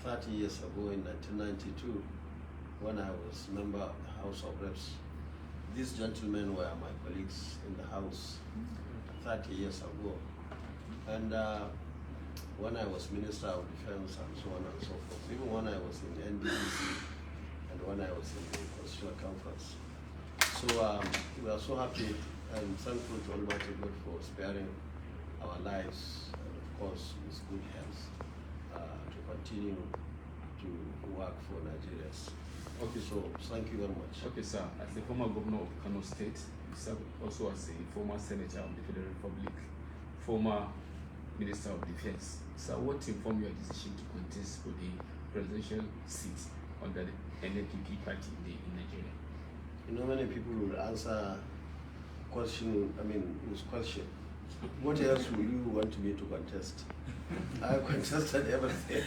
30 years ago in 1992, when I was member of the House of Reps. These gentlemen were my colleagues in the House 30 years ago. And when I was Minister of Defense and so on and so forth, even when I was in NDDC and when I was in the Constitutional Conference. So we are so happy and thankful to Almighty God for sparing our lives and of course with good health to continue to work for Nigerians. Okay. So thank you very much. Okay, sir. As the former governor of Kano State, you served also as a former senator of the Federal Republic, former Minister of Defense. Sir, what informed your decision to contest for the presidential seat under the NNPP party in Nigeria? You know, many people will answer question, with question. What else will you want me to contest? I contested everything.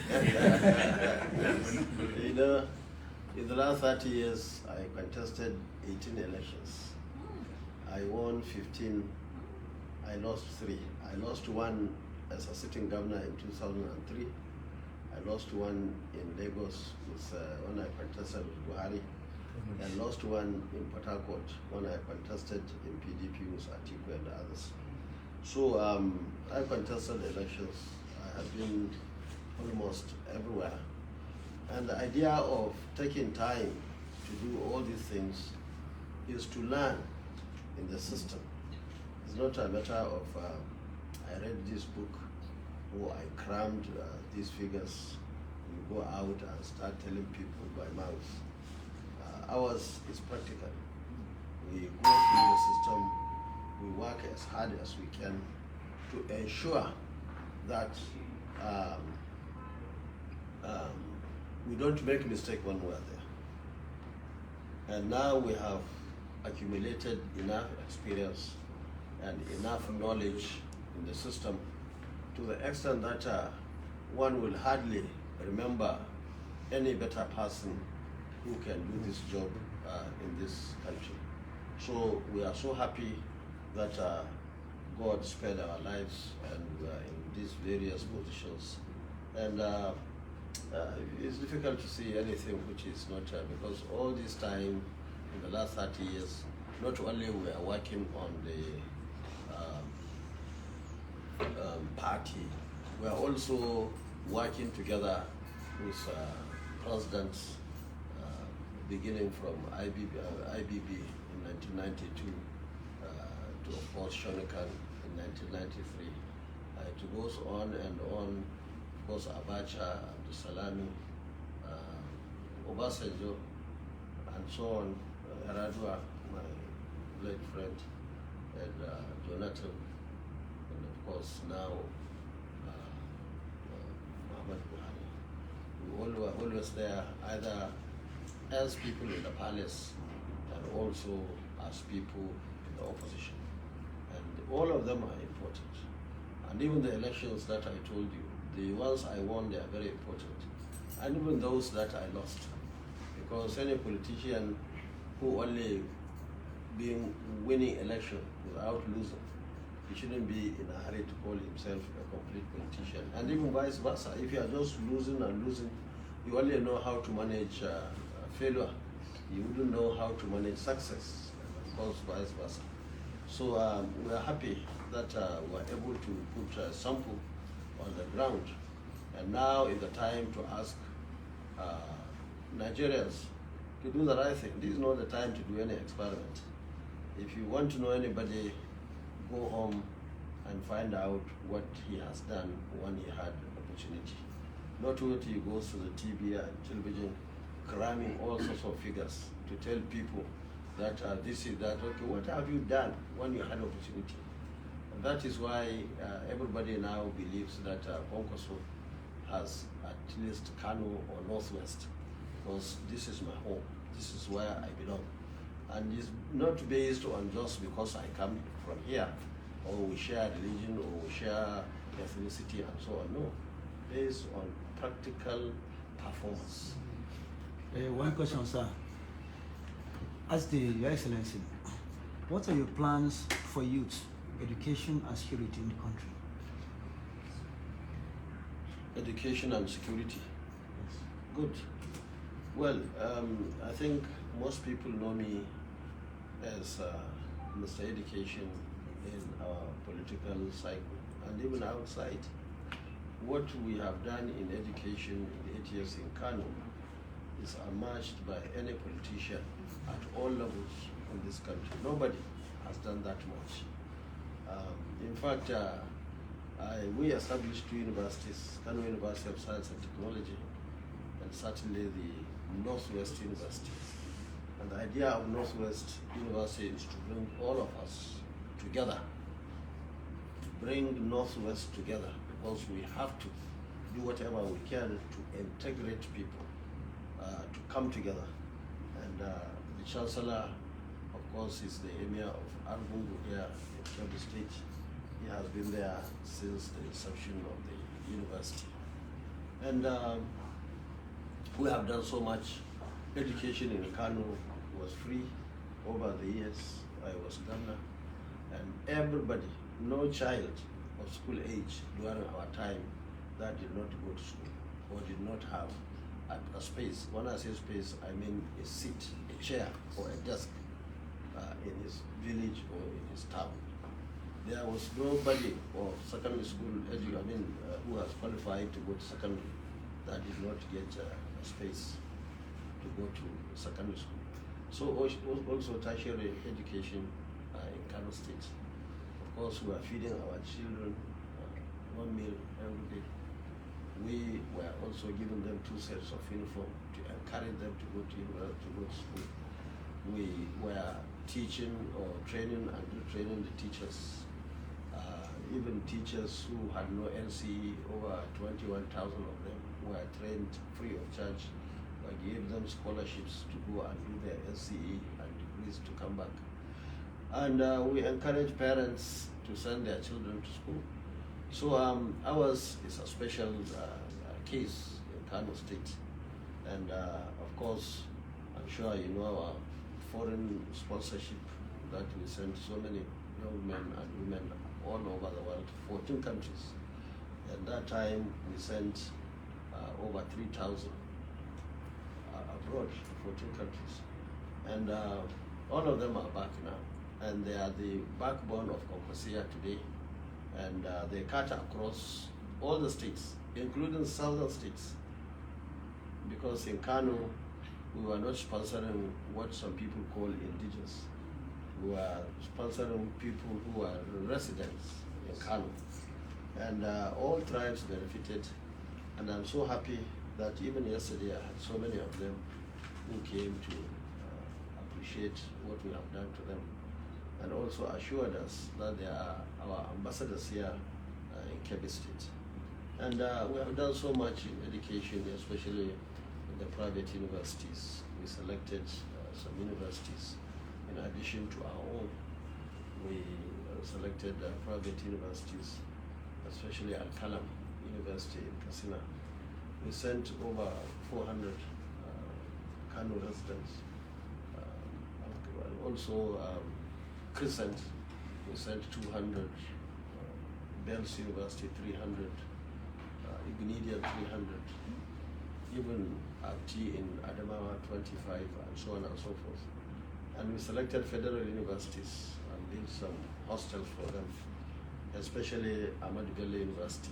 You know, in the last 30 years, I contested 18 elections. I won 15, I lost 3. I lost 1 as a sitting governor in 2003. I lost 1 in Lagos when I contested with Buhari. I lost 1 in Port Harcourt when I contested in PDP with Atiku and others. So I contested elections. I have been almost everywhere. And the idea of taking time to do all these things is to learn in the system. It's not a matter of, I read this book, or I crammed these figures. You go out and start telling people by mouth. Ours is practical. We go through the system, we work as hard as we can to ensure that we don't make mistake when we're there. And now we have accumulated enough experience and enough knowledge in the system to the extent that one will hardly remember any better person who can do this job in this country. So we are so happy that God spared our lives and we are in these various positions. And it's difficult to see anything which is not because all this time, in the last 30 years, not only we are working on the party, we are also working together with presidents beginning from IBB in 1992 to, of course, Shonekan in 1993. It goes on and on. Of course, Abacha, Abdusalami, Obasanjo, and so on, Yaradua, my late friend, and Jonathan, and of course now Muhammad Buhari. We were always there, either as people in the palace and also as people in the opposition. And all of them are important. And even the elections that I told you, the ones I won, they are very important. And even those that I lost. Because any politician who only being winning election without losing, he shouldn't be in a hurry to call himself a complete politician. And even vice versa, if you are just losing and losing, you only know how to manage failure. You wouldn't know how to manage success, and of course vice versa. So we are happy that we are able to put a sample on the ground. And now is the time to ask Nigerians to do the right thing. This is not the time to do any experiment. If you want to know anybody, go home and find out what he has done when he had opportunity. Not what he goes to the TV and television cramming all sorts of figures to tell people that this is that. Okay, what have you done when you had opportunity? And that is why everybody now believes that Kwankwaso has at least Kano or Northwest, because this is my home. This is where I belong. And it's not based on just because I come from here, or we share religion, or we share ethnicity and so on. No, based on practical performance. One question, sir. As Your Excellency, what are your plans for youth, education and security in the country? Education and security. Yes. Good. Well, I think most people know me as Mr. Education in our political cycle and even outside. What we have done in education in 8 years in Kano is unmatched by any politician at all levels in this country. Nobody has done that much. In fact, we established two universities, Kano University of Science and Technology, and certainly the Northwest University. And the idea of Northwest University is to bring all of us together, bring Northwest together, because we have to do whatever we can to integrate people, to come together. And the Chancellor, of course, is the Emir of Argungu here in Kebbi State. He has been there since the inception of the university. And we have done so much. Education in Kano was free over the years. I was governor, and everybody, no child of school age during our time that did not go to school or did not have a space. When I say space, I mean a seat, a chair, or a desk in his village or in his town. There was nobody of secondary school who has qualified to go to secondary that did not get a space to go to secondary school. So also tertiary education in Kano State. Of course, we are feeding our children one meal every day. We were also giving them 2 sets of uniform to encourage them to go to school. We were teaching or training and retraining the teachers. Even teachers who had no NCE, over 21,000 of them were trained free of charge. We gave them scholarships to go and do their NCE and degrees to come back. And we encourage parents to send their children to school. So ours is a special case in Kano State. And of course, I'm sure you know our foreign sponsorship that we sent so many young men and women all over the world, 14 countries. At that time, we sent over 3,000 abroad to 14 countries. And all of them are back now. And they are the backbone of Kwankwaso today. And they cut across all the states, including southern states. Because in Kano, we were not sponsoring what some people call indigenous. We were sponsoring people who are residents in Kano. And all tribes benefited. And I'm so happy that even yesterday I had so many of them who came to appreciate what we have done to them, and also assured us that they are our ambassadors here in Kebbi State. And we have done so much in education, especially in the private universities. We selected some universities in addition to our own. We selected private universities, especially Al-Kalam University in Katsina. We sent over 400 Kano residents. Also Crescent, we sent 200, Bells University 300, Ignedian 300, even Abti in Adamawa 25, and so on and so forth. And we selected federal universities and built some hostels for them, especially Ahmad Bello University,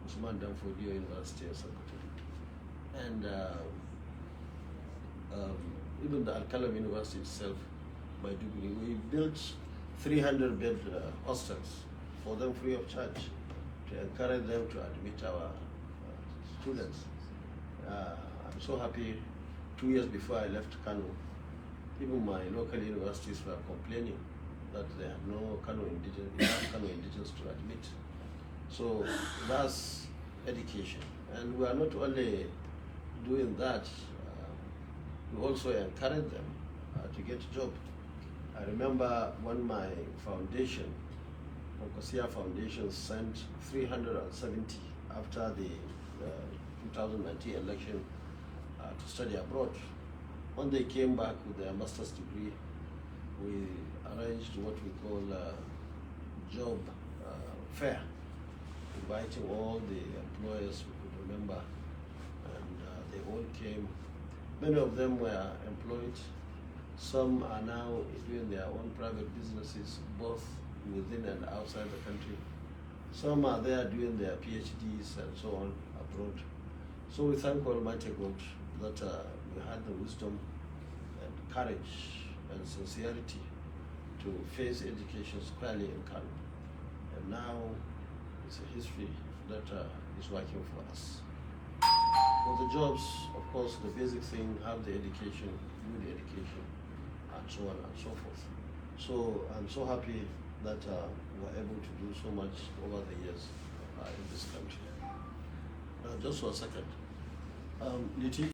Usman Danfodio University in Sokoto, and even the Al-Kalam University itself, Maiduguri. We built 300-bed hostels for them free of charge to encourage them to admit our students. I'm so happy. 2 years before I left Kano, even my local universities were complaining that they had no Kano indigenous to admit. So that's education. And we are not only doing that, we also encourage them to get a job. I remember when my foundation, Kwankwaso Foundation, sent 370 after the 2019 election to study abroad. When they came back with their master's degree, we arranged what we call a job fair, inviting all the employers we could remember came. Many of them were employed. Some are now doing their own private businesses, both within and outside the country. Some are there doing their PhDs and so on abroad. So we thank Almighty God that we had the wisdom and courage and sincerity to face education squarely in Kano. And now it's a history that is working for us. For the jobs, of course, the basic thing, have the education, good education, and so on and so forth. So I'm so happy that we're able to do so much over the years in this country. Just for a second. Liti,